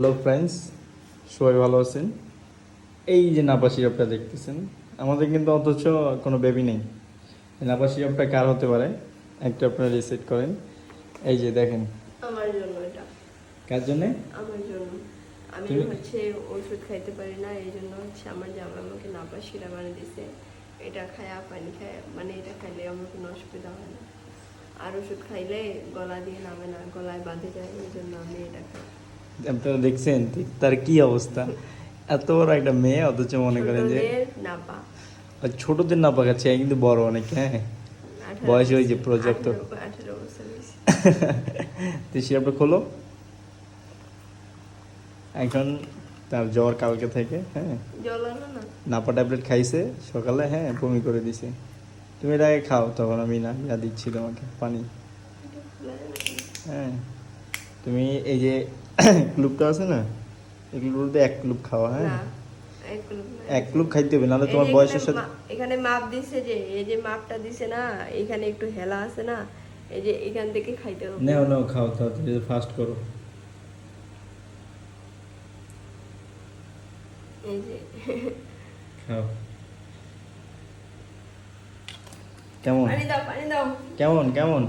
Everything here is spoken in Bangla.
হ্যালো ফ্রেন্ডস, সবাই ভালো আছেন? এই যে নাপা সিরাপটা দেখতেছেন, আমাদের কিন্তু অথচ কোনো বেবি নেই। এই নাপা সিরাপটা কার হতে পারে একটু আপনারা রিসেট করেন। এই যে দেখেন। আমার জন্য এটা। কার জন্যে? আমার জন্য। আমি তুমি হচ্ছে ওষুধ খাইতে পারি না, এই জন্য হচ্ছে আমার জামাই আমাকে নাপা সিরাপ আনে দিছে। এটা খায়া পানি খায়, মানে এটা খাইলে আমার কোনো অসুবিধা হয় না। আর ওষুধ খাইলে গলা দিয়ে নামে না, গলায় বাঁধে যায়, এই জন্য আমি এটা খাই। আপনারা দেখছেন ঠিক তার কি অবস্থা? এত বড় একটা মেয়ে অথচ মনে করেন যে ছোটদের নাপা। ছোটদের নাপা খাচ্ছে, এ কিন্তু বড় অনেক। হ্যাঁ, 18 বয়স ওই যে বছর, প্রজেক্ট। 18 বছর হয়েছে। তো সিরাপটা খোলো। এখন তার জ্বর কালকে থেকে। হ্যাঁ, জল আনো না। নাপা ট্যাবলেট খাইছে সকালে, হ্যাঁ বমি করে দিছে। তুমি এর আগে খাও, তখন আমি না ইয়া দিচ্ছি তোমাকে পানি। এটা খোলা যায় না কেন? হ্যাঁ, তুমি এই যে ক্লুপটা আছে না, এই ক্লুপতে এক ক্লুপ খাওয়া। হ্যাঁ, না, এগুলো না। এক ক্লুপ খাইতে হবে, নাহলে এই তোমার যে বয়সের সাথে। এখানে মাপ দিছে, যে এই যে মাপটা দিছে না, এখানে একটু হেলা আছে না, এই যে এখান থেকে খাইতে হবে। নাও নাও, খাও তাড়াতাড়ি, ফাস্ট করো। এই যে খাও। কেমন পানি দাও, পানি দাও। কেমন কেমন